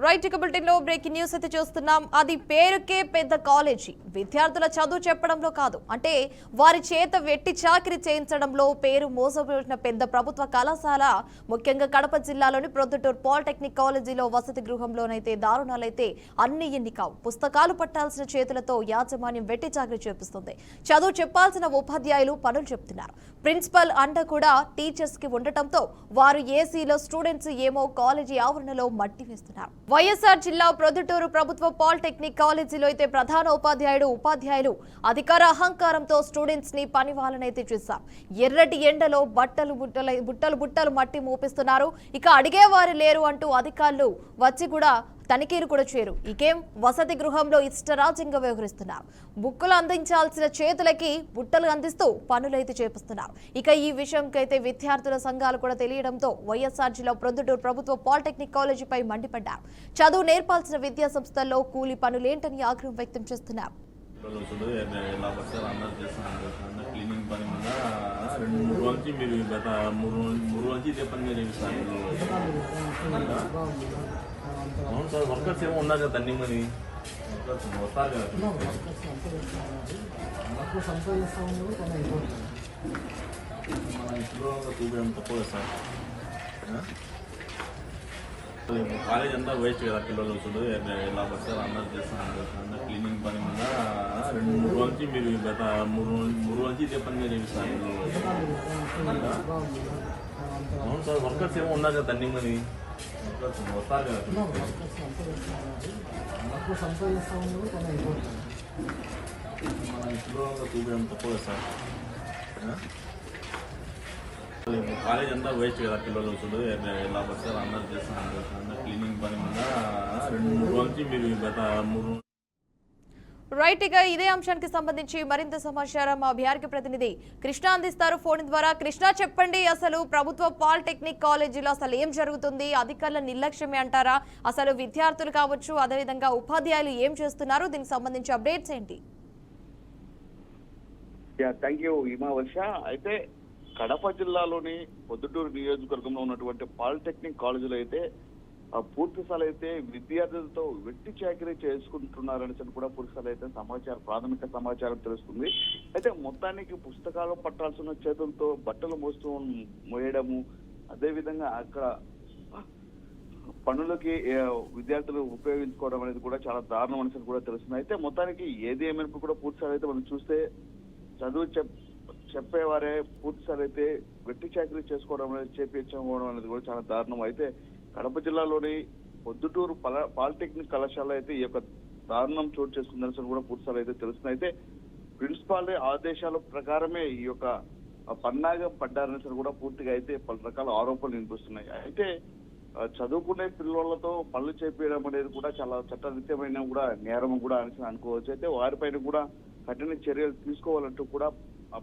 Right bulletin లో breaking news అయితే చూస్తున్నాం. అది పేరుకే పెద్ద కాలేజీ, విద్యార్థుల చదువు చెప్పడంలో కాదు, అంటే వారి చేత వెట్టి చాకిరీ చేయించడంలో పేరు మోసపోయిన పెద్ద ప్రభుత్వ కళాశాల. ముఖ్యంగా కడప జిల్లాలోని ప్రొద్దుటూరు పాలిటెక్నిక్ కాలేజీలో వసతి గృహంలోనైతే దారుణాలైతే అన్ని ఎన్ని కావు. పుస్తకాలు పట్టాల్సిన చేతులతో యాజమాన్యం వెట్టి చాకిరీ చేపిస్తుంది. చదువు చెప్పాల్సిన ఉపాధ్యాయులు పనులు చెప్తున్నారు. ప్రిన్సిపల్ అండ కూడా టీచర్స్ కి ఉండటంతో వారు ఏసీలో, స్టూడెంట్స్ ఏమో కాలేజీ ఆవరణలో మట్టి వేస్తున్నారు. వైఎస్ఆర్ జిల్లా ప్రొద్దుటూరు ప్రభుత్వ పాలిటెక్నిక్ కాలేజీలో అయితే ప్రధాన ఉపాధ్యాయులు అధికార అహంకారంతో స్టూడెంట్స్ ని పని వాళ్ళనైతే చూశారు. ఎర్రటి ఎండలో బుట్టలు మట్టి మోపిస్తున్నారు. ఇక అడిగేవారు లేరు అంటూ అధికారులు వచ్చి కూడా తనిఖీలు కూడా చేరు. ఇకేం వసతి గృహంలో ఇష్టరాజ్యంగా వ్యవహరిస్తున్నారు. బుక్కులు అందించాల్సిన చేతులకి బుట్టలు అందిస్తూ పనులైతే చేపిస్తున్నారు. ఇక ఈ విషయంకైతే విద్యార్థుల సంఘాలు కూడా తెలియడంతో వైఎస్ఆర్ జిల్లా ప్రొద్దుటూరు ప్రభుత్వ పాలిటెక్నిక్ కాలేజీపై మండిపడ్డారు. చదువు నేర్పాల్సిన విద్యా సంస్థల్లో కూలి పనులేంటని ఆగ్రహం వ్యక్తం చేస్తున్నారు. అవును సార్, వర్కర్స్ ఏమో ఉన్నారు కదా, అన్ని మరి వర్కర్స్ వస్తారు కదా, మన ఇంట్లో చూపించడం తప్పు కదా సార్. కాలేజ్ అంతా వేస్ట్ కదా, పిల్లలు చూడు ఎలా వస్తారు, అందరూ చేస్తున్నారు. అందరు క్లీనింగ్ పని మీద 2-3 రోజు నుంచి మీరు గత 3 రోజు నుంచి ఇదే పని మీద చేపిస్తారు. అవును సార్, వర్కర్స్ ఏమో ఉన్నారు కదా, అన్ని మరి వస్తారు కదా, మన ఇంట్లో చూపించడం తప్పు కదా సార్. కాలేజ్ అంతా వేస్ట్ కదా, పిల్లలు చూడు ఎలా వస్తారు, అందరూ చేస్తున్నారు. అందరు క్లీనింగ్ పని మీద 2-3 రోజు నుంచి మీరు గత 3 రైట్. ఇక ఇదే అంశానికి సంబంధించి మరింత సమాచారం మా బీఆర్కి ప్రతినిధి కృష్ణ అందిస్తారు ఫోన్ ద్వారా. కృష్ణ, చెప్పండి, అసలు ప్రభుత్వ పాలిటెక్నిక్ కాలేజీలో అసలు ఏం జరుగుతుంది? అధికారుల నిర్లక్ష్యమే అంటారా? అసలు విద్యార్థులు కావచ్చు, అదేవిధంగా ఉపాధ్యాయులు ఏం చేస్తున్నారు? దీనికి సంబంధించి అప్డేట్స్ ఏంటి? Thank you Himavarsha. అయితే కడప జిల్లాలోని పొద్దుటూరు నియోజకవర్గంలో ఉన్నటువంటి పాలిటెక్నిక్ కాలేజీలో అయితే పూర్తి స్థాయి అయితే విద్యార్థులతో వెట్టి చాకిరీ చేసుకుంటున్నారని కూడా పూర్తి స్థాయి అయితే ప్రాథమిక సమాచారం తెలుస్తుంది. అయితే మొత్తానికి పుస్తకాలు పట్టాల్సిన చేతులతో బట్టలు మోయడము, అదేవిధంగా అక్కడ పనులకి విద్యార్థులు ఉపయోగించుకోవడం అనేది కూడా చాలా దారుణం అని కూడా తెలుస్తుంది. అయితే మొత్తానికి ఏది ఏమైనప్పుడు కూడా పూర్తి స్థాయి అయితే మనం చూస్తే చదువు చెప్పేవారే పూర్తి స్థాయి అయితే వెట్టి చాకిరీ చేసుకోవడం అనేది చేపించుకోవడం అనేది కూడా చాలా దారుణం. అయితే కడప జిల్లాలోని పొద్దుటూరు పాలిటెక్నిక్ కళాశాల అయితే ఈ యొక్క దారుణం చోటు చేసుకుందని కూడా పూర్తిసార్లు అయితే తెలుస్తుంది. అయితే ప్రిన్సిపాల్ ఆదేశాల ప్రకారమే ఈ యొక్క పన్నాగం పడ్డారని కూడా పూర్తిగా అయితే పలు రకాల ఆరోపణలు వినిపిస్తున్నాయి. అయితే చదువుకునే పిల్లలతో పనులు చేపించడం అనేది కూడా చాలా చట్టరీత్యమైన కూడా నేరం కూడా అని అనుకోవచ్చు. అయితే వారిపైన కూడా కఠిన చర్యలు తీసుకోవాలంటూ కూడా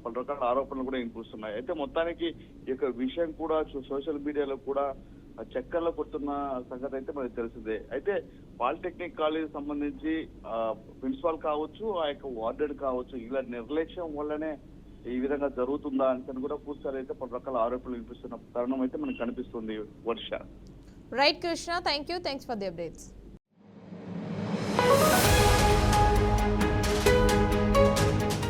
పలు రకాల ఆరోపణలు కూడా వినిపిస్తున్నాయి. అయితే మొత్తానికి ఈ యొక్క విషయం కూడా సోషల్ మీడియాలో కూడా చక్కర్లు కొడుతున్న సంగతి అయితే మనకు తెలిసిందే. అయితే పాలిటెక్నిక్ కాలేజ్ సంబంధించి ప్రిన్సిపాల్ కావచ్చు, ఆ యొక్క వార్డెన్ కావచ్చు, ఇలా నిర్లక్ష్యం వల్లనే ఈ విధంగా జరుగుతుందా అని కూడా పూర్తిసారి అయితే పలు రకాల ఆరోపణలు వినిపిస్తున్న తరుణం అయితే మనకు కనిపిస్తుంది. Varsha. Right Krishna, thanks for the updates.